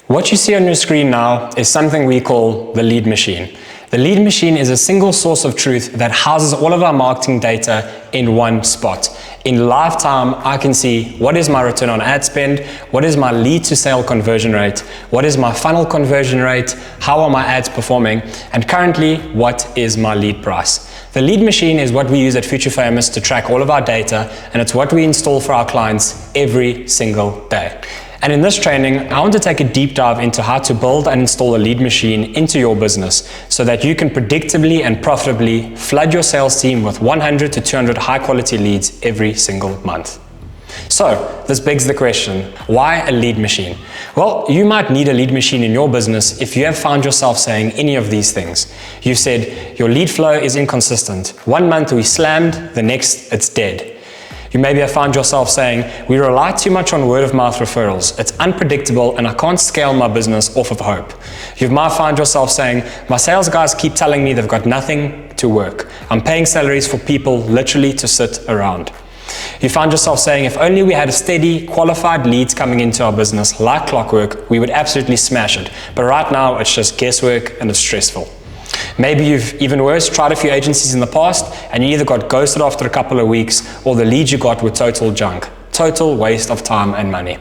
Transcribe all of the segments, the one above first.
What you see on your screen now is something we call the lead machine. The lead machine is a single source of truth that houses all of our marketing data in one spot. In lifetime, I can see what is my return on ad spend, what is my lead to sale conversion rate, what is my funnel conversion rate, how are my ads performing, and currently, what is my lead price. The lead machine is what we use at Future Famous to track all of our data, and it's what we install for our clients every single day. And in this training, I want to take a deep dive into how to build and install a lead machine into your business so that you can predictably and profitably flood your sales team with 100 to 200 high quality leads every single month. So this begs the question, why a lead machine? Well, you might need a lead machine in your business if you have found yourself saying any of these things. You've said your lead flow is inconsistent. 1 month we slammed, the next it's dead. You maybe have found yourself saying, we rely too much on word of mouth referrals. It's unpredictable and I can't scale my business off of hope. You might find yourself saying, my sales guys keep telling me they've got nothing to work. I'm paying salaries for people literally to sit around. You find yourself saying, if only we had a steady, qualified leads coming into our business like clockwork, we would absolutely smash it. But right now it's just guesswork and it's stressful. Maybe you've, even worse, tried a few agencies in the past and you either got ghosted after a couple of weeks or the leads you got were total junk, total waste of time and money.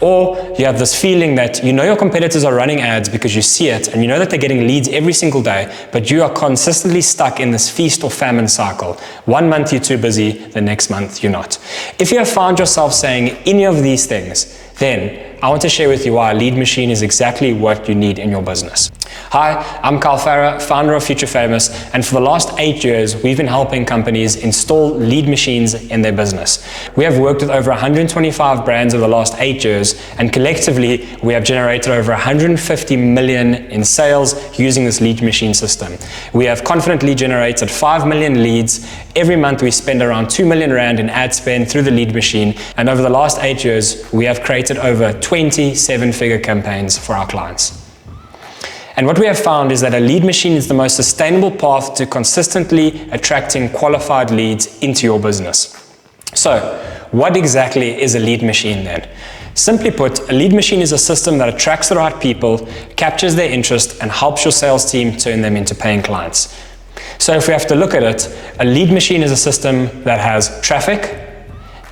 Or you have this feeling that you know your competitors are running ads because you see it and you know that they're getting leads every single day, but you are consistently stuck in this feast or famine cycle. 1 month you're too busy, the next month you're not. If you have found yourself saying any of these things, then I want to share with you why a lead machine is exactly what you need in your business. Hi, I'm Carl Farah, founder of Future Famous, and for the last 8 years, we've been helping companies install lead machines in their business. We have worked with over 125 brands over the last 8 years, and collectively, we have generated over 150 million in sales using this lead machine system. We have confidently generated 5 million leads. Every month, we spend around 2 million Rand in ad spend through the lead machine, and over the last 8 years, we have created over 20 seven-figure campaigns for our clients. And what we have found is that a lead machine is the most sustainable path to consistently attracting qualified leads into your business. So, what exactly is a lead machine then? Simply put, a lead machine is a system that attracts the right people, captures their interest, and helps your sales team turn them into paying clients. So if we have to look at it, a lead machine is a system that has traffic,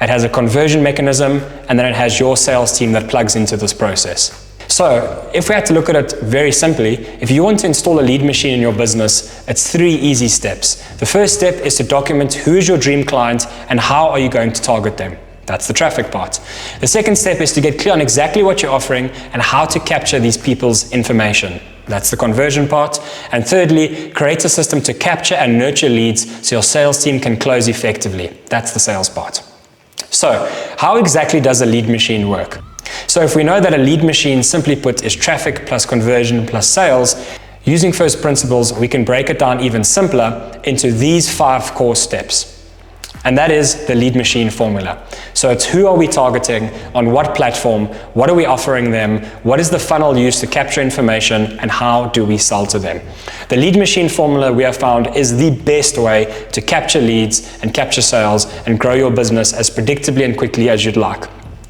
it has a conversion mechanism, and then it has your sales team that plugs into this process. So, if we had to look at it very simply, if you want to install a lead machine in your business, it's 3 easy steps. The first step is to document who is your dream client and how are you going to target them. That's the traffic part. The second step is to get clear on exactly what you're offering and how to capture these people's information. That's the conversion part. And thirdly, create a system to capture and nurture leads so your sales team can close effectively. That's the sales part. So, how exactly does a lead machine work? So if we know that a lead machine, simply put, is traffic plus conversion plus sales, using first principles, we can break it down even simpler into these 5 core steps. And that is the lead machine formula. So it's who are we targeting, on what platform, what are we offering them, what is the funnel used to capture information, and how do we sell to them. The lead machine formula we have found is the best way to capture leads and capture sales and grow your business as predictably and quickly as you'd like.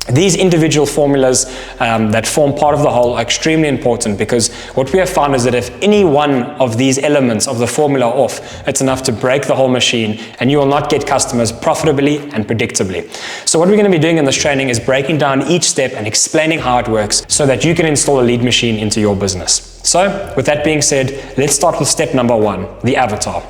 These individual formulas that form part of the whole are extremely important because what we have found is that if any one of these elements of the formula are off, it's enough to break the whole machine and you will not get customers profitably and predictably. So what we're going to be doing in this training is breaking down each step and explaining how it works so that you can install a lead machine into your business. So with that being said, let's start with step number 1, the avatar.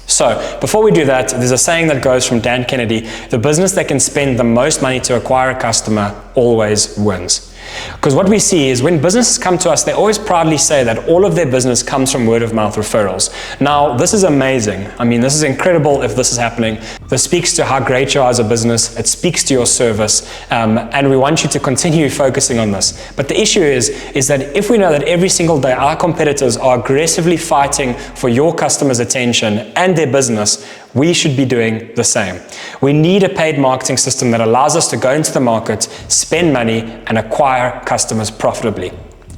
So, before we do that, there's a saying that goes from Dan Kennedy, the business that can spend the most money to acquire a customer always wins. Because what we see is when businesses come to us, they always proudly say that all of their business comes from word of mouth referrals. Now, this is amazing. I mean, this is incredible if this is happening. This speaks to how great you are as a business. It speaks to your service. And we want you to continue focusing on this. But the issue is that if we know that every single day our competitors are aggressively fighting for your customers' attention and their business, we should be doing the same. We need a paid marketing system that allows us to go into the market, spend money, and acquire customers profitably.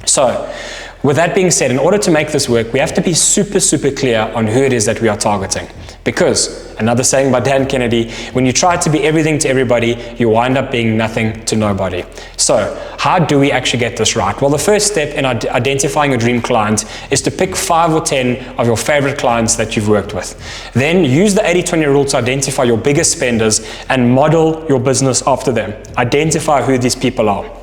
So, With that being said, in order to make this work, we have to be super clear on who it is that we are targeting. Because, another saying by Dan Kennedy, when you try to be everything to everybody, you wind up being nothing to nobody. So, how do we actually get this right? Well, the first step in identifying a dream client is to pick 5 or 10 of your favorite clients that you've worked with. Then use the 80-20 rule to identify your biggest spenders and model your business after them. Identify who these people are.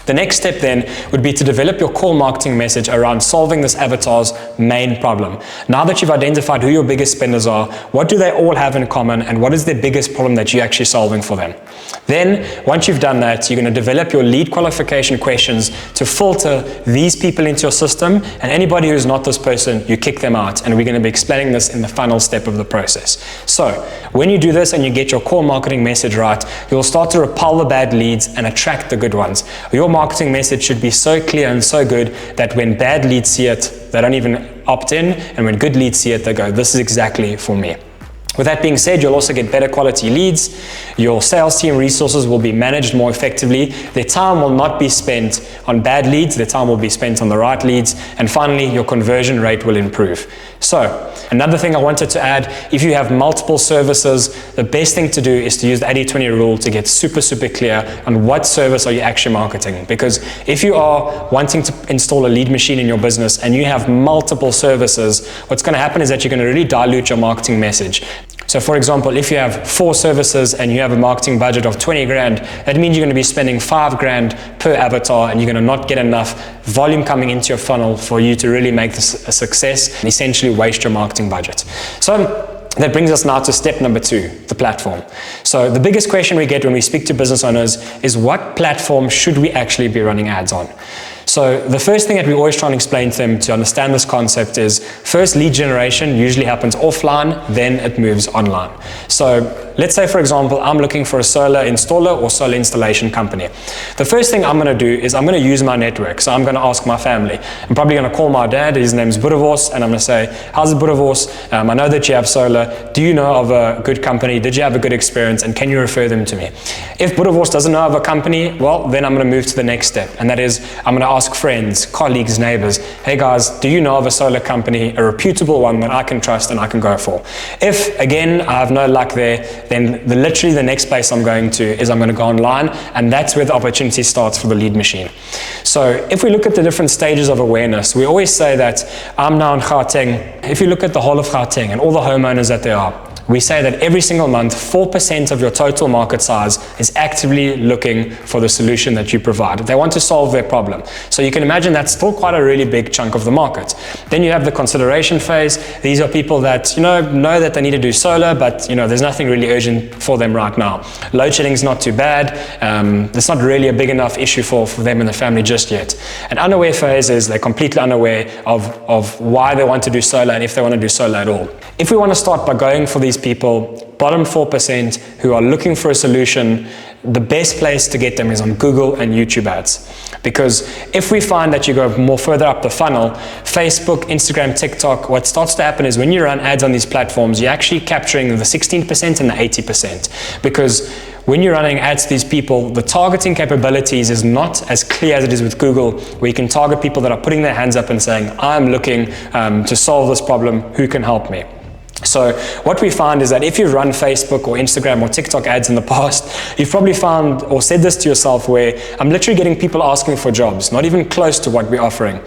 The next step then would be to develop your core marketing message around solving this avatar's main problem. Now that you've identified who your biggest spenders are, what do they all have in common, and what is their biggest problem that you're actually solving for them? Then, once you've done that, you're going to develop your lead qualification questions to filter these people into your system, and anybody who's not this person, you kick them out, and we're going to be explaining this in the final step of the process. So, when you do this and you get your core marketing message right, you'll start to repel the bad leads and attract the good ones. Your marketing message should be so clear and so good that when bad leads see it, they don't even opt in, and when good leads see it, they go, this is exactly for me. With that being said, you'll also get better quality leads. Your sales team resources will be managed more effectively. Their time will not be spent on bad leads. Their time will be spent on the right leads. And finally, your conversion rate will improve. So, another thing I wanted to add, if you have multiple services, the best thing to do is to use the 80-20 rule to get super clear on what service are you actually marketing. Because if you are wanting to install a lead machine in your business and you have multiple services, what's going to happen is that you're going to really dilute your marketing message. So for example, if you have 4 services and you have a marketing budget of 20 grand, that means you're going to be spending 5 grand per avatar, and you're going to not get enough volume coming into your funnel for you to really make this a success and essentially waste your marketing budget. So that brings us now to step number 2, the platform. So the biggest question we get when we speak to business owners is, what platform should we actually be running ads on? So the first thing that we always try and explain to them to understand this concept is, first, lead generation usually happens offline, then it moves online. So let's say, for example, I'm looking for a solar installer or solar installation company. The first thing I'm going to do is I'm going to use my network. So I'm going to ask my family. I'm probably going to call my dad, his name's Boerewors, and I'm going to say, how's it, Boerewors? I know that you have solar. Do you know of a good company? Did you have a good experience? And can you refer them to me? If Boerewors doesn't know of a company, well, then I'm going to move to the next step. And that is, I'm going to ask friends, colleagues, neighbors, hey guys, do you know of a solar company, a reputable one that I can trust and I can go for? If, again, I have no luck there, then literally the next place I'm going to is I'm going to go online, and that's where the opportunity starts for the lead machine. So if we look at the different stages of awareness, we always say that I'm now in Gauteng. If you look at the whole of Gauteng and all the homeowners that there are, we say that every single month, 4% of your total market size is actively looking for the solution that you provide. They want to solve their problem. So you can imagine that's still quite a really big chunk of the market. Then you have the consideration phase. These are people that know that they need to do solar, but there's nothing really urgent for them right now. Load shedding is not too bad. It's not really a big enough issue for them and the family just yet. And unaware phase is they're completely unaware of why they want to do solar and if they want to do solar at all. If we want to start by going for these people, bottom 4% who are looking for a solution, the best place to get them is on Google and YouTube ads. Because if we find that you go more further up the funnel, Facebook, Instagram, TikTok, what starts to happen is when you run ads on these platforms, you're actually capturing the 16% and the 80%. Because when you're running ads to these people, the targeting capabilities is not as clear as it is with Google, where you can target people that are putting their hands up and saying, I'm looking to solve this problem, who can help me? So what we find is that if you've run Facebook or Instagram or TikTok ads in the past, you've probably found or said this to yourself, where I'm literally getting people asking for jobs, not even close to what we're offering.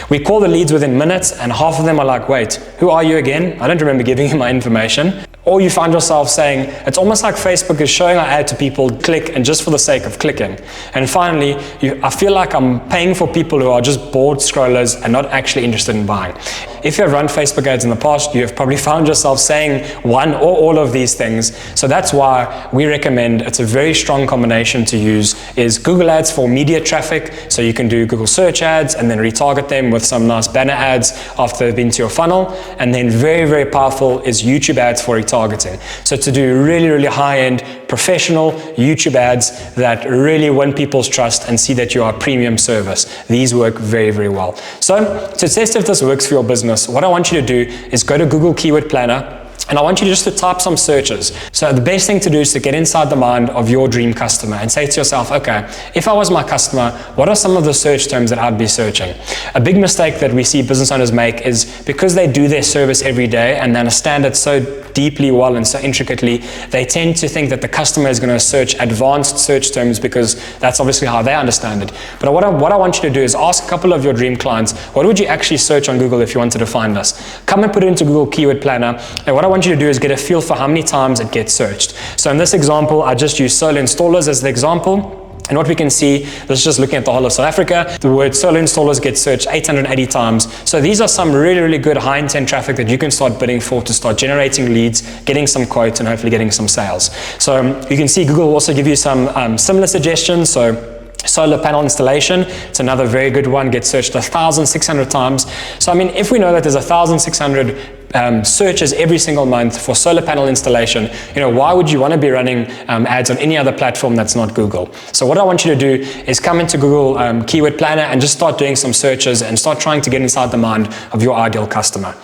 We call the leads within minutes, and half of them are like, wait, who are you again? I don't remember giving you my information. Or you find yourself saying, it's almost like Facebook is showing our ad to people, click, and just for the sake of clicking. And finally, I feel like I'm paying for people who are just bored scrollers and not actually interested in buying. If you have run Facebook ads in the past, you have probably found yourself saying one or all of these things. So that's why we recommend, it's a very strong combination to use, is Google ads for media traffic. So you can do Google search ads and then retarget them with some nice banner ads after they've been to your funnel. And then very, very powerful is YouTube ads for retargeting. So to do really, really high-end professional YouTube ads that really win people's trust and see that you are a premium service. These work very, very well. So to test if this works for your business, what I want you to do is go to Google Keyword Planner, And I want you just to type some searches. So the best thing to do is to get inside the mind of your dream customer and say to yourself, okay, if I was my customer, what are some of the search terms that I'd be searching? A big mistake that we see business owners make is because they do their service every day and they understand it so deeply well and so intricately, they tend to think that the customer is going to search advanced search terms because that's obviously how they understand it. But what I want you to do is ask a couple of your dream clients, what would you actually search on Google if you wanted to find us? Come and put it into Google Keyword Planner, and what I want you to do is get a feel for how many times it gets searched. So in this example, I just use solar installers as the example. And what we can see, this is just looking at the whole of South Africa, the word solar installers gets searched 880 times. So these are some really, really good high intent traffic that you can start bidding for to start generating leads, getting some quotes, and hopefully getting some sales. So you can see Google will also give you some similar suggestions. So solar panel installation, it's another very good one, gets searched 1,600 times. So I mean, if we know that there's 1,600 searches every single month for solar panel installation, why would you want to be running ads on any other platform that's not Google? So what I want you to do is come into Google Keyword Planner and just start doing some searches and start trying to get inside the mind of your ideal customer.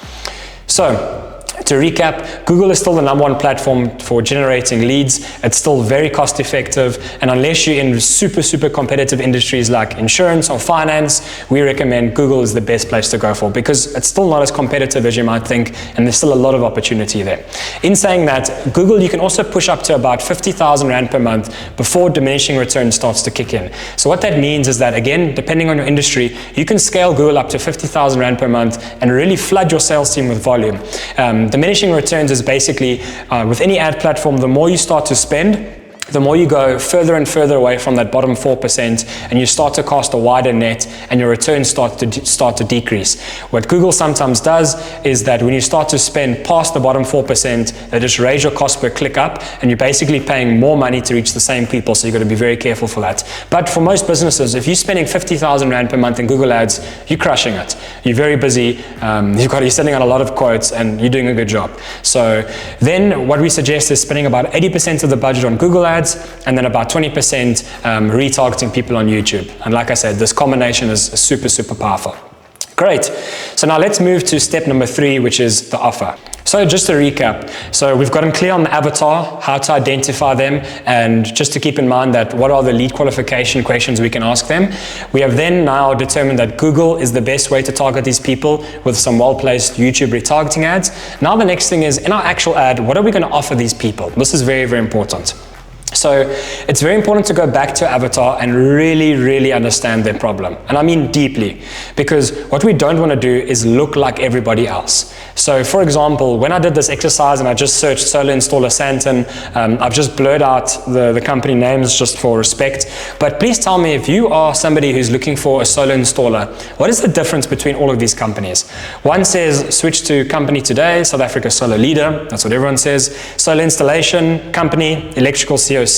So to recap, Google is still the #1 platform for generating leads. It's still very cost effective, and unless you're in super, super competitive industries like insurance or finance, we recommend Google is the best place to go for because it's still not as competitive as you might think, and there's still a lot of opportunity there. In saying that, Google, you can also push up to about 50,000 Rand per month before diminishing return starts to kick in. So what that means is that, again, depending on your industry, you can scale Google up to 50,000 Rand per month and really flood your sales team with volume. Diminishing returns is basically, with any ad platform, the more you start to spend, the more you go further and further away from that bottom 4%, and you start to cast a wider net, and your returns start to decrease. What Google sometimes does is that when you start to spend past the bottom 4%, they just raise your cost per click up, and you're basically paying more money to reach the same people, so you've got to be very careful for that. But for most businesses, if you're spending 50,000 Rand per month in Google Ads, you're crushing it. You're very busy, you're sending out a lot of quotes, and you're doing a good job. So then what we suggest is spending about 80% of the budget on Google Ads, and then about 20% retargeting people on YouTube. And like I said, this combination is super, super powerful. Great. So now let's move to step number 3, which is the offer. So just to recap, so we've gotten clear on the avatar, how to identify them, and just to keep in mind that what are the lead qualification questions we can ask them. We have then now determined that Google is the best way to target these people with some well-placed YouTube retargeting ads. Now the next thing is, in our actual ad, what are we going to offer these people? This is very, very important. So it's very important to go back to Avatar and really, really understand their problem. And I mean deeply, because what we don't want to do is look like everybody else. So for example, when I did this exercise and I just searched solar installer Santon, I've just blurred out the company names just for respect. But please tell me, if you are somebody who's looking for a solar installer, what is the difference between all of these companies? One says switch to company today, South Africa solar leader. That's what everyone says. Solar installation company, electrical COC.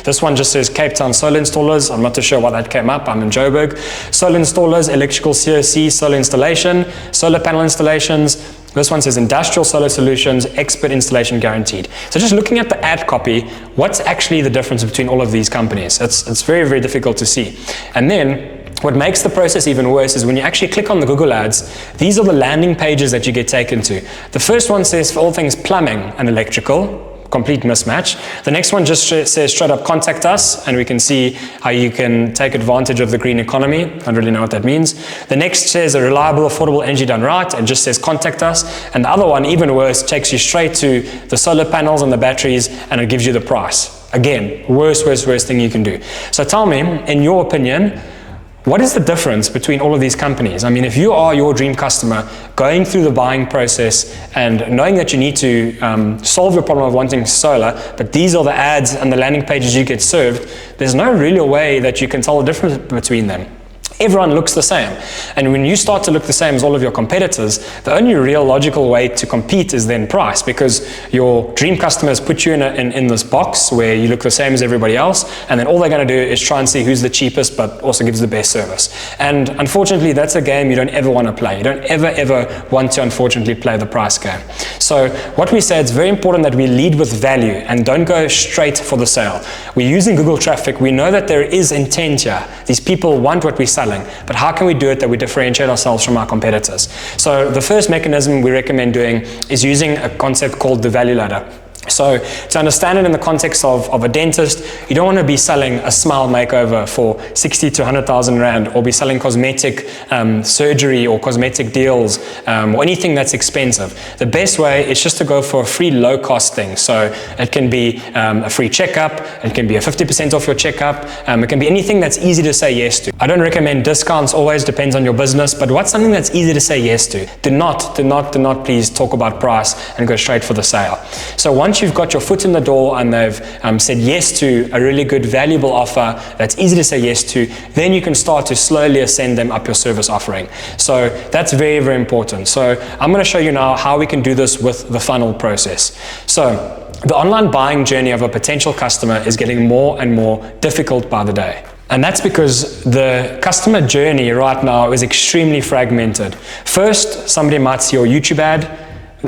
This one just says Cape Town solar installers. I'm not too sure why that came up. I'm in Joburg. Solar installers, electrical COC, solar installation, solar panel installations. This one says industrial solar solutions, expert installation guaranteed. So just looking at the ad copy, what's actually the difference between all of these companies? It's very, very difficult to see. And then what makes the process even worse is when you actually click on the Google Ads, these are the landing pages that you get taken to. The first one says for all things plumbing and electrical, complete mismatch. The next one just says straight up contact us, and we can see how you can take advantage of the green economy. I don't really know what that means. The next says a reliable, affordable energy done right, and just says contact us. And the other one, even worse, takes you straight to the solar panels and the batteries, and it gives you the price. Again, worst thing you can do. So tell me, in your opinion, what is the difference between all of these companies? I mean, if you are your dream customer, going through the buying process and knowing that you need to solve your problem of wanting solar, but these are the ads and the landing pages you get served, there's no real way that you can tell the difference between them. Everyone looks the same. And when you start to look the same as all of your competitors, the only real logical way to compete is then price, because your dream customers put you in this box where you look the same as everybody else, and then all they're going to do is try and see who's the cheapest but also gives the best service. And unfortunately, that's a game you don't ever want to play. You don't ever want to, unfortunately, play the price game. So what we say, it's very important that we lead with value and don't go straight for the sale. We're using Google traffic. We know that there is intent here. These people want what we sell. selling, but how can we do it that we differentiate ourselves from our competitors? So the first mechanism we recommend doing is using a concept called the value ladder. So to understand it in the context of a dentist, you don't want to be selling a smile makeover for 60 to 100,000 Rand, or be selling cosmetic surgery or cosmetic deals or anything that's expensive. The best way is just to go for a free low-cost thing. So it can be a free checkup, it can be a 50% off your checkup, it can be anything that's easy to say yes to. I don't recommend discounts, always depends on your business, but what's something that's easy to say yes to? Do not please talk about price and go straight for the sale. So once you've got your foot in the door and they've said yes to a really good, valuable offer that's easy to say yes to, then you can start to slowly ascend them up your service offering. So that's very, very important. So I'm going to show you now how we can do this with the funnel process. So the online buying journey of a potential customer is getting more and more difficult by the day. And that's because the customer journey right now is extremely fragmented. First, somebody might see your YouTube ad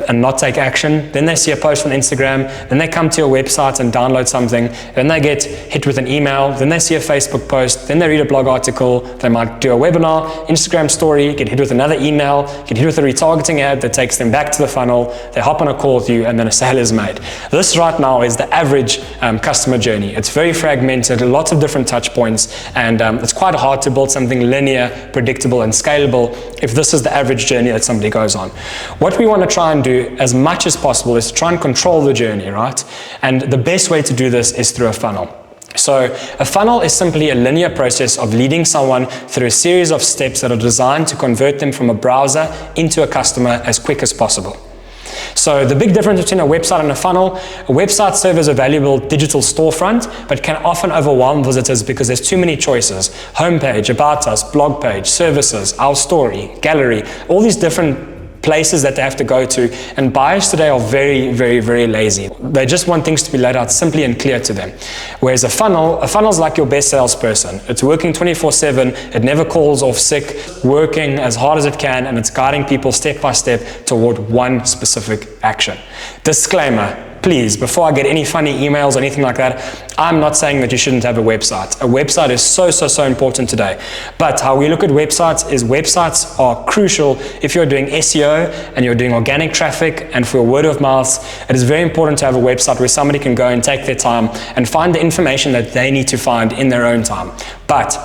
and not take action. Then they see a post on Instagram. Then they come to your website and download something. Then they get hit with an email. Then they see a Facebook post. Then they read a blog article. They might do a webinar, Instagram story, get hit with another email, get hit with a retargeting ad that takes them back to the funnel. They hop on a call with you, and then a sale is made. This right now is the average customer journey. It's very fragmented, lots of different touch points, and it's quite hard to build something linear, predictable, and scalable if this is the average journey that somebody goes on. What we want to try and do as much as possible is to try and control the journey, right? And the best way to do this is through a funnel. So a funnel is simply a linear process of leading someone through a series of steps that are designed to convert them from a browser into a customer as quick as possible. So the big difference between a website and a funnel: a website serves as a valuable digital storefront, but can often overwhelm visitors because there's too many choices. Homepage, about us, blog page, services, our story, gallery, all these different places that they have to go to, and buyers today are very, very, very lazy. They just want things to be laid out simply and clear to them. Whereas a funnel is like your best salesperson. It's working 24/7, it never calls off sick, working as hard as it can, and it's guiding people step by step toward one specific action. Disclaimer, please, before I get any funny emails or anything like that, I'm not saying that you shouldn't have a website. A website is so important today. But how we look at websites is websites are crucial if you're doing SEO and you're doing organic traffic, and for word of mouth. It is very important to have a website where somebody can go and take their time and find the information that they need to find in their own time. But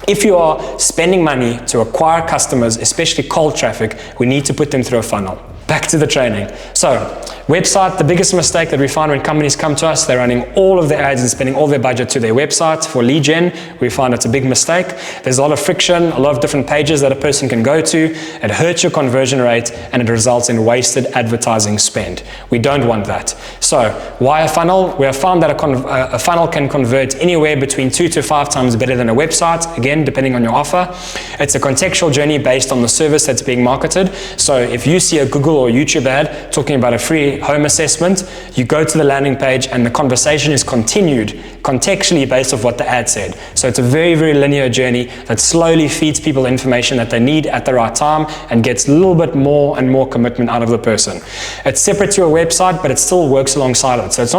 if you are spending money to acquire customers, especially cold traffic, we need to put them through a funnel. Back to the training. So, website, the biggest mistake that we find when companies come to us, they're running all of their ads and spending all their budget to their website for lead gen. We find it's a big mistake. There's a lot of friction, a lot of different pages that a person can go to. It hurts your conversion rate, and it results in wasted advertising spend. We don't want that. So, why a funnel? We have found that a funnel can convert anywhere between 2 to 5 times better than a website, again, depending on your offer. It's a contextual journey based on the service that's being marketed. So, if you see a Google or YouTube ad talking about a free home assessment, you go to the landing page and the conversation is continued contextually based off what the ad said. So it's a very, very linear journey that slowly feeds people information that they need at the right time and gets a little bit more and more commitment out of the person. It's separate to your website, but it still works alongside it. So it's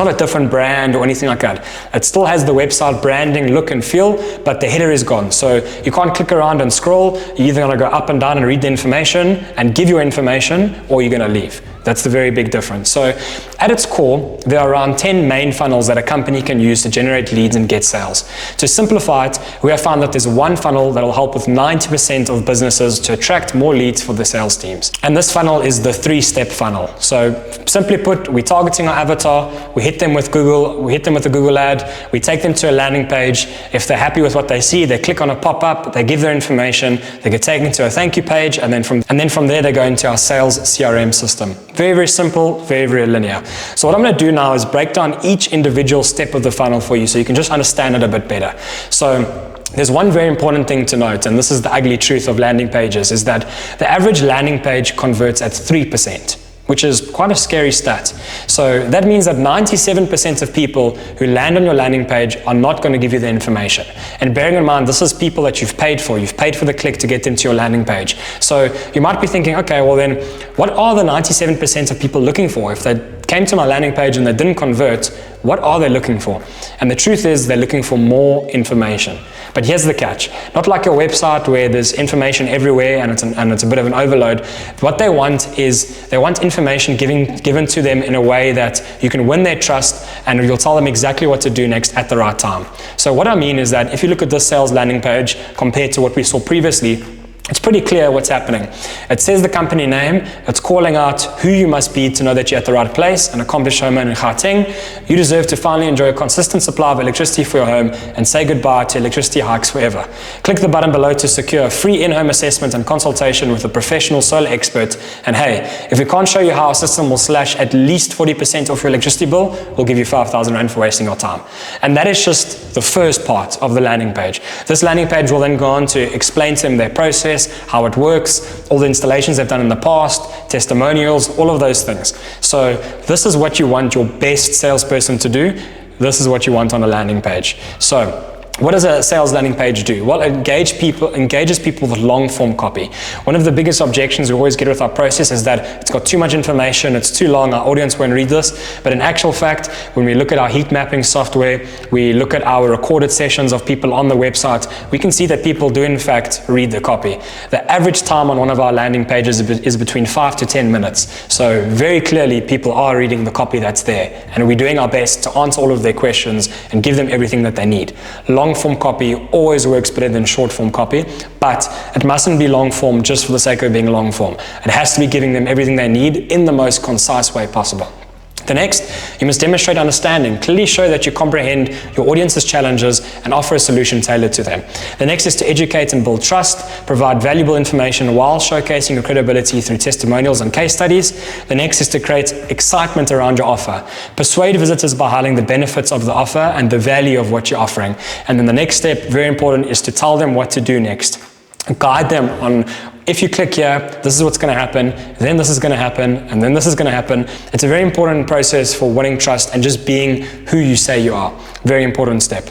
not a different brand or anything like that. It still has the website branding, look and feel, but the header is gone. So you can't click around and scroll. You're either going to go up and down and read the information and give your information, or you're going to leave. That's the very big difference. So at its core, there are around 10 main funnels that a company can use to generate leads and get sales. To simplify it, we have found that there's one funnel that will help with 90% of businesses to attract more leads for the sales teams. And this funnel is the 3-step funnel. So simply put, we're targeting our avatar, we hit them with Google, we hit them with a Google ad, we take them to a landing page. If they're happy with what they see, they click on a pop-up, they give their information, they get taken to a thank you page, and then from there they go into our sales CRM system. Very, very simple, very, very linear. So what I'm going to do now is break down each individual step of the funnel for you so you can just understand it a bit better. So there's one very important thing to note, and this is the ugly truth of landing pages, is that the average landing page converts at 3%. Which is quite a scary stat. So that means that 97% of people who land on your landing page are not going to give you the information. And bearing in mind, this is people that you've paid for. You've paid for the click to get them to your landing page. So you might be thinking, okay, well then, what are the 97% of people looking for if they came to my landing page and they didn't convert, what are they looking for? And the truth is they're looking for more information. But here's the catch. Not like a website where there's information everywhere and it's a bit of an overload. What they want is they want information given to them in a way that you can win their trust and you'll tell them exactly what to do next at the right time. So what I mean is that if you look at this sales landing page compared to what we saw previously, it's pretty clear what's happening. It says the company name, it's calling out who you must be to know that you're at the right place, an accomplished homeowner in Gauteng. You deserve to finally enjoy a consistent supply of electricity for your home and say goodbye to electricity hikes forever. Click the button below to secure a free in-home assessment and consultation with a professional solar expert. And hey, if we can't show you how our system will slash at least 40% off your electricity bill, we'll give you 5,000 Rand for wasting your time. And that is just the first part of the landing page. This landing page will then go on to explain to them their process, how it works, all the installations they've done in the past, testimonials, all of those things. So this is what you want your best salesperson to do. This is what you want on a landing page. So what does a sales landing page do? Well, it engages people with long form copy. One of the biggest objections we always get with our process is that it's got too much information, it's too long, our audience won't read this. But in actual fact, when we look at our heat mapping software, we look at our recorded sessions of people on the website, we can see that people do in fact read the copy. The average time on one of our landing pages is between 5 to 10 minutes. So very clearly people are reading the copy that's there, and we're doing our best to answer all of their questions and give them everything that they need. Long form copy always works better than short form copy, but it mustn't be long form just for the sake of being long form. It has to be giving them everything they need in the most concise way possible. The next, you must demonstrate understanding, clearly show that you comprehend your audience's challenges and offer a solution tailored to them. The next is to educate and build trust, provide valuable information while showcasing your credibility through testimonials and case studies. The next is to create excitement around your offer. Persuade visitors by highlighting the benefits of the offer and the value of what you're offering. And then the next step, very important, is to tell them what to do next. Guide them on, if you click here, this is what's going to happen, then this is going to happen, and then this is going to happen. It's a very important process for winning trust and just being who you say you are. Very important step.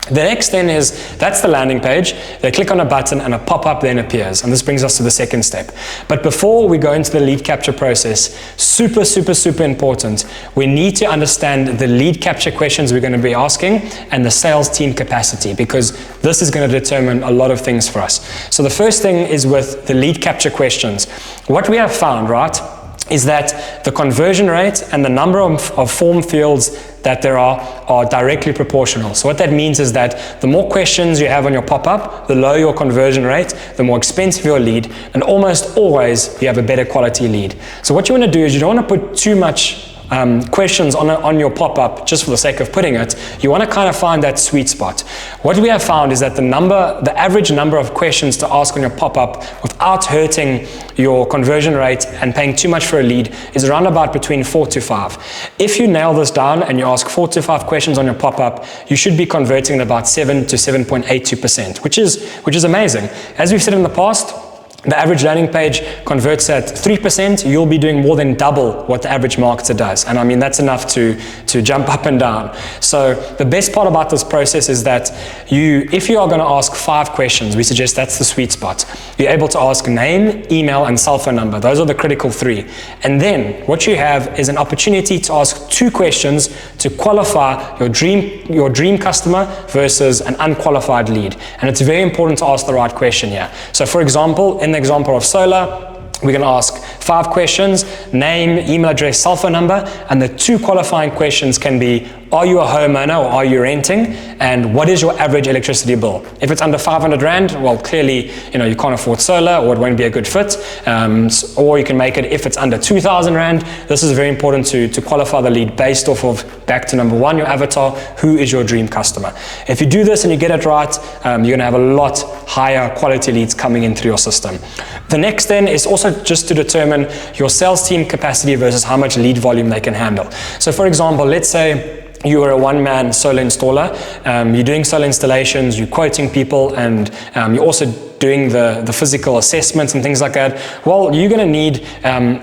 The next then is, that's the landing page. They click on a button and a pop-up then appears. And this brings us to the second step. But before we go into the lead capture process, super important, we need to understand the lead capture questions we're going to be asking and the sales team capacity, because this is going to determine a lot of things for us. So the first thing is with the lead capture questions. What we have found, right, is that the conversion rate and the number of form fields that there are directly proportional. So what that means is that the more questions you have on your pop-up, the lower your conversion rate, the more expensive your lead, and almost always you have a better quality lead. So what you want to do is you don't want to put too much questions on your pop-up just for the sake of putting it. You want to kind of find that sweet spot. What we have found is that the average number of questions to ask on your pop-up without hurting your conversion rate and paying too much for a lead is around about between 4 to 5. If you nail this down and you ask 4 to 5 questions on your pop-up, you should be converting at about 7 to 7.82%, which is amazing. As we've said in the past, the average landing page converts at 3%, you'll be doing more than double what the average marketer does. And I mean, that's enough to jump up and down. So the best part about this process is that if you are going to ask 5 questions, we suggest that's the sweet spot. You're able to ask name, email, and cell phone number. Those are the critical 3. And then what you have is an opportunity to ask 2 questions to qualify your dream customer versus an unqualified lead. And it's very important to ask the right question here. So for example, in the example of solar, we're going to ask 5 questions, name, email address, cell phone number, and the 2 qualifying questions can be, are you a homeowner or are you renting? And what is your average electricity bill? If it's under 500 Rand, well, clearly, you can't afford solar or it won't be a good fit. Or you can make it if it's under 2,000 Rand. This is very important to qualify the lead based off of, back to number 1, your avatar, who is your dream customer. If you do this and you get it right, you're going to have a lot higher quality leads coming in through your system. The next then is also just to determine your sales team capacity versus how much lead volume they can handle. So for example, let's say you are a one-man solar installer, you're doing solar installations, you're quoting people, and you're also doing the physical assessments and things like that, well, you're going to need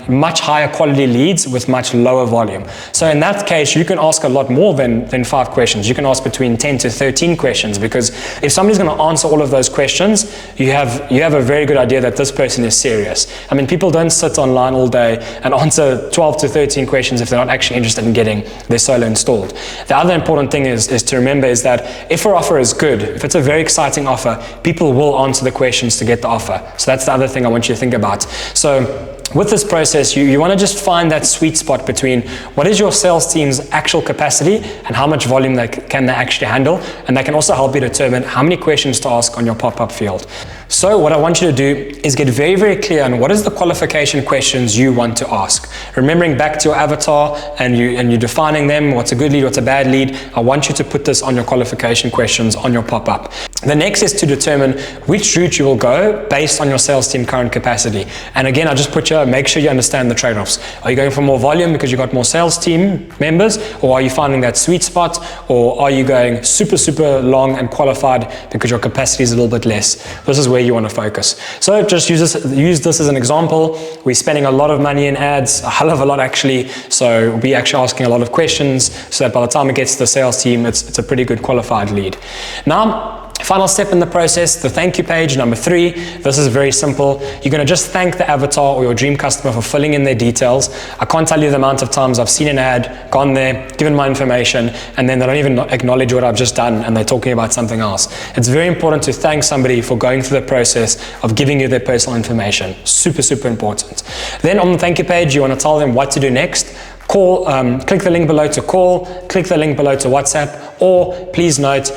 much higher quality leads with much lower volume. So in that case, you can ask a lot more than 5 questions. You can ask between 10 to 13 questions, because if somebody's going to answer all of those questions, you have a very good idea that this person is serious. I mean, people don't sit online all day and answer 12 to 13 questions if they're not actually interested in getting their solar installed. The other important thing is to remember is that if our offer is good, if it's a very exciting offer, people will answer the questions to get the offer. So that's the other thing I want you to think about. So with this process, you want to just find that sweet spot between what is your sales team's actual capacity and how much volume can they actually handle, and that can also help you determine how many questions to ask on your pop-up field. So what I want you to do is get very, very clear on what is the qualification questions you want to ask. Remembering back to your avatar and you're defining them, what's a good lead, what's a bad lead. I want you to put this on your qualification questions on your pop-up. The next is to determine which route you will go based on your sales team current capacity. And again, I just put you, make sure you understand the trade-offs. Are you going for more volume because you got more sales team members, or are you finding that sweet spot, or are you going super, super long and qualified because your capacity is a little bit less? This is where you want to focus. So just use this as an example. We're spending a lot of money in ads, a hell of a lot actually. So we're actually asking a lot of questions so that by the time it gets to the sales team, it's a pretty good qualified lead. Now, final step in the process, the thank you page, number 3. This is very simple. You're going to just thank the avatar or your dream customer for filling in their details. I can't tell you the amount of times I've seen an ad, gone there, given my information, and then they don't even acknowledge what I've just done and they're talking about something else. It's very important to thank somebody for going through the process of giving you their personal information. Super, super important. Then on the thank you page, you want to tell them what to do next. Call, click the link below to call, click the link below to WhatsApp, or please note,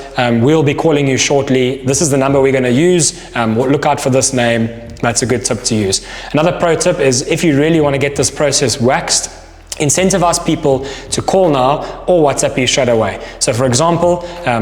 we'll be calling you shortly. This is the number we're going to use. Look out for this name. That's a good tip to use. Another pro tip is if you really want to get this process waxed, incentivize people to call now or WhatsApp you straight away. So for example,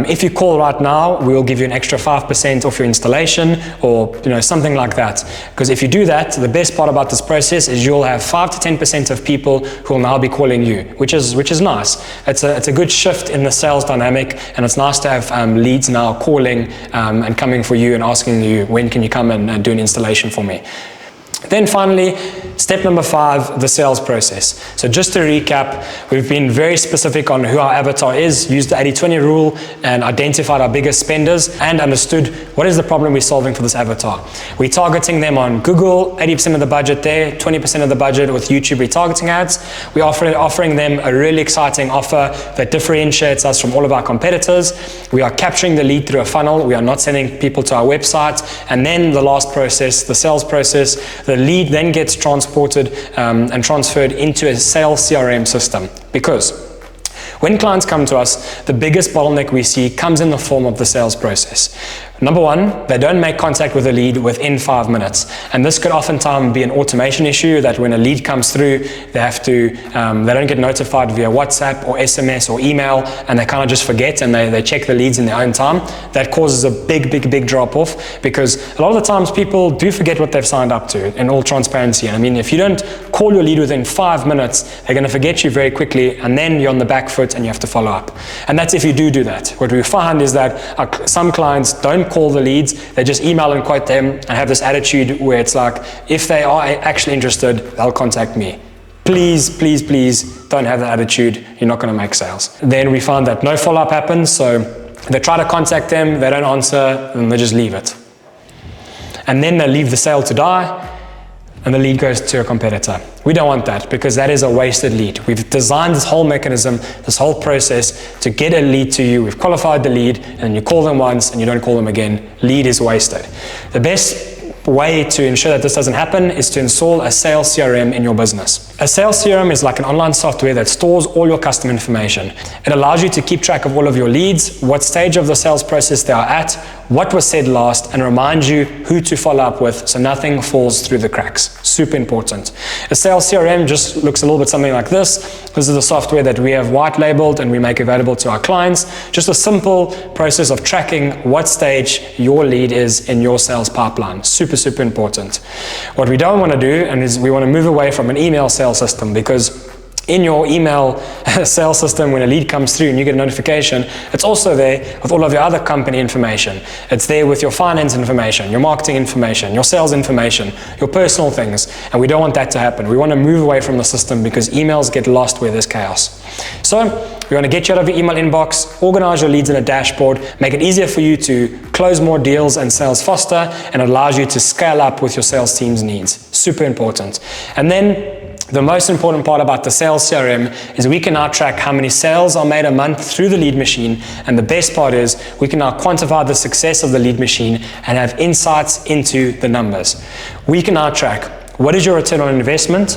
if you call right now, we will give you an extra 5% off your installation, or something like that. Because if you do that, the best part about this process is you'll have 5 to 10% of people who will now be calling you, which is nice. It's a good shift in the sales dynamic, and it's nice to have leads now calling and coming for you and asking you, when can you come and do an installation for me? Then finally, step number 5, the sales process. So just to recap, we've been very specific on who our avatar is, used the 80-20 rule, and identified our biggest spenders and understood what is the problem we're solving for this avatar. We're targeting them on Google, 80% of the budget there, 20% of the budget with YouTube retargeting ads. We're offering them a really exciting offer that differentiates us from all of our competitors. We are capturing the lead through a funnel. We are not sending people to our website. And then the last process, the sales process, the lead then gets transported and transferred into a sales CRM system. Because when clients come to us, the biggest bottleneck we see comes in the form of the sales process. Number 1, they don't make contact with a lead within 5 minutes. And this could oftentimes be an automation issue, that when a lead comes through, they don't get notified via WhatsApp or SMS or email, and they kind of just forget and they check the leads in their own time. That causes a big drop off, because a lot of the times people do forget what they've signed up to, in all transparency. And I mean, if you don't call your lead within 5 minutes, they're going to forget you very quickly, and then you're on the back foot and you have to follow up. And that's if you do that. What we find is that some clients don't call the leads, they just email and quote them and have this attitude where it's like, if they are actually interested, they'll contact me. Please don't have that attitude. You're not going to make sales. Then we find that no follow-up happens, so they try to contact them, they don't answer, and they just leave it. And then they leave the sale to die, and the lead goes to a competitor. We don't want that, because that is a wasted lead. We've designed this whole mechanism, this whole process to get a lead to you. We've qualified the lead, and you call them once and you don't call them again. Lead is wasted. The best way to ensure that this doesn't happen is to install a sales CRM in your business. A sales CRM is like an online software that stores all your customer information. It allows you to keep track of all of your leads, what stage of the sales process they are at, what was said last, and remind you who to follow up with so nothing falls through the cracks. Super important. A sales CRM just looks a little bit something like this. This is the software that we have white labeled and we make available to our clients. Just a simple process of tracking what stage your lead is in your sales pipeline. Super important. What we don't want to do is we want to move away from an email sales system, because in your email sales system, when a lead comes through and you get a notification, it's also there with all of your other company information. It's there with your finance information, your marketing information, your sales information, your personal things. And we don't want that to happen. We want to move away from the system because emails get lost where there's chaos. So we want to get you out of your email inbox, organize your leads in a dashboard, make it easier for you to close more deals and sales faster, and it allows you to scale up with your sales team's needs. Super important. And then the most important part about the sales CRM is we can now track how many sales are made a month through the lead machine. And the best part is we can now quantify the success of the lead machine and have insights into the numbers. We can now track what is your return on investment,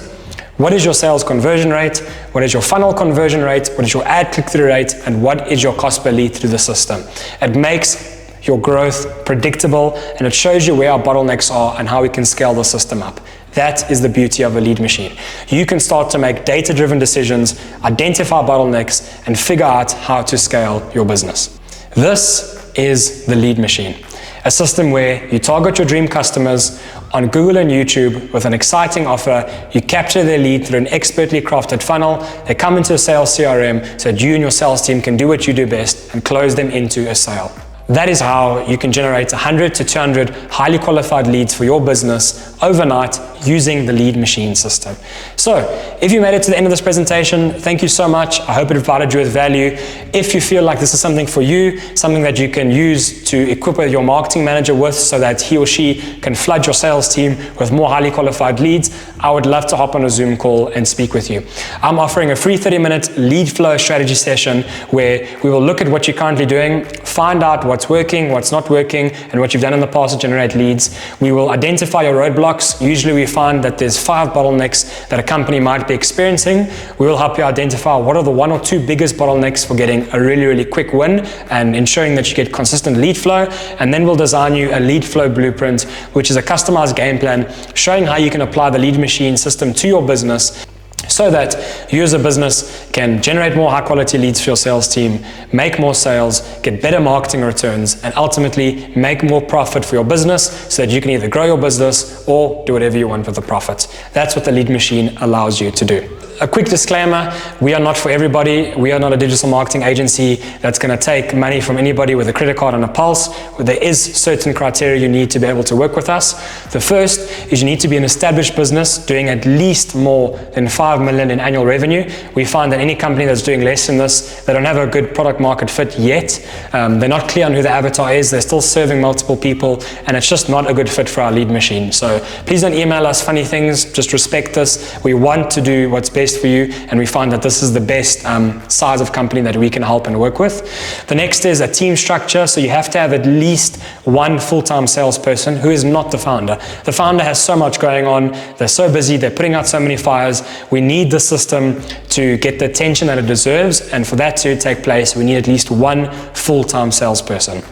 what is your sales conversion rate, what is your funnel conversion rate, what is your ad click-through rate, and what is your cost per lead through the system. It makes your growth predictable, and it shows you where our bottlenecks are and how we can scale the system up. That is the beauty of a lead machine. You can start to make data-driven decisions, identify bottlenecks, and figure out how to scale your business. This is the lead machine, a system where you target your dream customers on Google and YouTube with an exciting offer. You capture their lead through an expertly crafted funnel. They come into a sales CRM so that you and your sales team can do what you do best and close them into a sale. That is how you can generate 100 to 200 highly qualified leads for your business overnight using the lead machine system. So, if you made it to the end of this presentation, thank you so much. I hope it provided you with value. If you feel like this is something for you, something that you can use to equip your marketing manager with so that he or she can flood your sales team with more highly qualified leads, I would love to hop on a Zoom call and speak with you. I'm offering a free 30-minute lead flow strategy session where we will look at what you're currently doing, find out what's working, what's not working, and what you've done in the past to generate leads. We will identify your roadblocks. Usually we find that there's 5 bottlenecks that a company might be experiencing. We will help you identify what are the 1 or 2 biggest bottlenecks for getting a really, really quick win and ensuring that you get consistent lead flow. And then we'll design you a lead flow blueprint, which is a customized game plan showing how you can apply the lead machine system to your business so that you as a business can generate more high quality leads for your sales team, make more sales, get better marketing returns, and ultimately make more profit for your business so that you can either grow your business or do whatever you want with the profits. That's what the lead machine allows you to do. A quick disclaimer, we are not for everybody. We are not a digital marketing agency that's going to take money from anybody with a credit card and a pulse. There is certain criteria you need to be able to work with us. The first is you need to be an established business doing at least more than 5 million in annual revenue. We find that any company that's doing less than this, they don't have a good product market fit yet. They're not clear on who the avatar is. They're still serving multiple people, and it's just not a good fit for our lead machine. So please don't email us funny things. Just respect this. We want to do what's best for you, and we find that this is the best size of company that we can help and work with. The next is a team structure. So you have to have at least 1 full-time salesperson who is not the founder. The founder has so much going on. They're so busy. They're putting out so many fires. We need the system to get the attention that it deserves, and for that to take place, we need at least 1 full-time salesperson.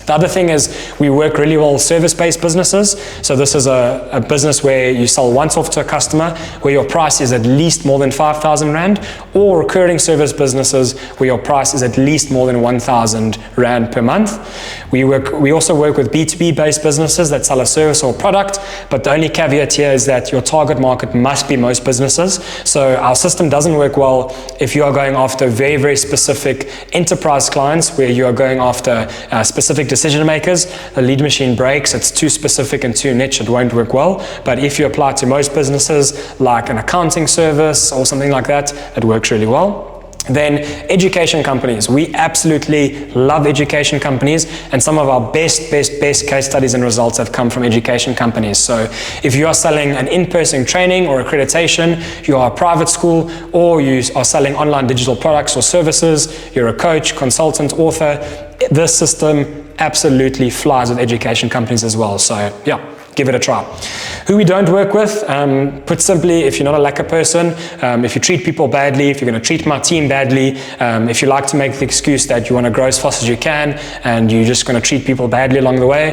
The other thing is we work really well with service-based businesses. So this is a business where you sell once off to a customer, where your price is at least more than 5,000 Rand, or recurring service businesses where your price is at least more than 1,000 Rand per month. We also work with B2B based businesses that sell a service or product, but the only caveat here is that your target market must be most businesses. So our system doesn't work well if you are going after very, very specific enterprise clients where you are going after specific decision makers. The lead machine breaks. It's too specific and too niche. It won't work well. But if you apply to most businesses like an accounting service or something like that, it works really well. Then education companies. We absolutely love education companies, and some of our best case studies and results have come from education companies. So if you are selling an in-person training or accreditation, you are a private school, or you are selling online digital products or services, you're a coach, consultant, author, this system absolutely flies with education companies as well. So yeah, give it a try. Who we don't work with, put simply, if you're not a lacquer person, if you treat people badly, if you're going to treat my team badly, if you like to make the excuse that you want to grow as fast as you can and you're just going to treat people badly along the way,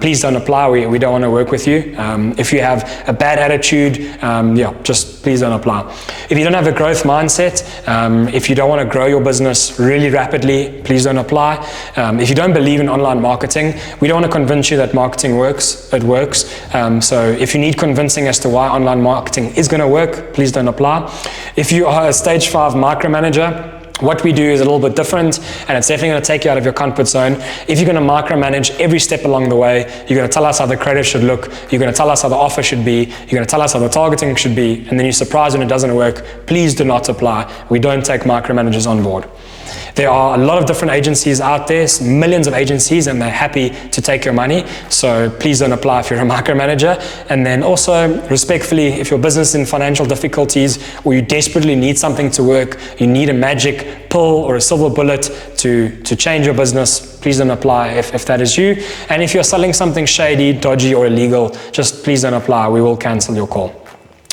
please don't apply. We don't want to work with you. If you have a bad attitude, just please don't apply. If you don't have a growth mindset, if you don't want to grow your business really rapidly, please don't apply. If you don't believe in online marketing, we don't want to convince you that marketing works. It works. works. So if you need convincing as to why online marketing is going to work, please don't apply. If you are a stage 5 micromanager, what we do is a little bit different, and it's definitely going to take you out of your comfort zone. If you're going to micromanage every step along the way, you're going to tell us how the credit should look, you're going to tell us how the offer should be, you're going to tell us how the targeting should be, and then you're surprised when it doesn't work, please do not apply. We don't take micromanagers on board. There are a lot of different agencies out there, millions of agencies, and they're happy to take your money. So please don't apply if you're a micromanager. And then also, respectfully, if your business is in financial difficulties or you desperately need something to work, you need a magic pill or a silver bullet to change your business, please don't apply if that is you. And if you're selling something shady, dodgy, or illegal, just please don't apply. We will cancel your call.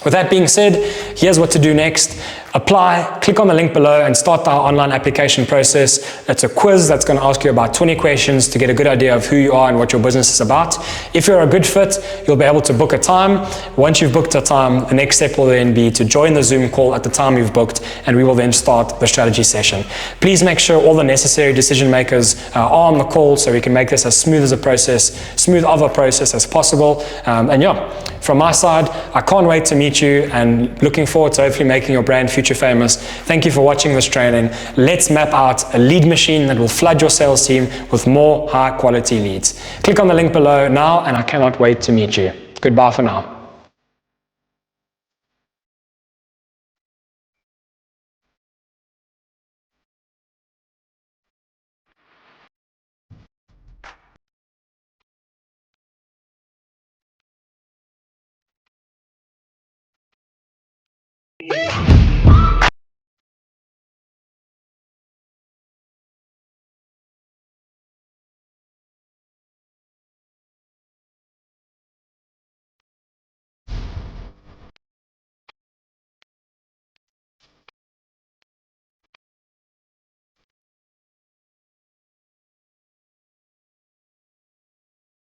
With that being said, here's what to do next. Apply, click on the link below and start our online application process. It's a quiz that's going to ask you about 20 questions to get a good idea of who you are and what your business is about. If you're a good fit, you'll be able to book a time. Once you've booked a time, the next step will then be to join the Zoom call at the time you've booked, and we will then start the strategy session. Please make sure all the necessary decision makers are on the call so we can make this as smooth of a process as possible. And yeah, from my side, I can't wait to meet you and looking forward to hopefully making your brand future famous. Thank you for watching this training. Let's map out a lead machine that will flood your sales team with more high quality leads. Click on the link below now, and I cannot wait to meet you. Goodbye for now.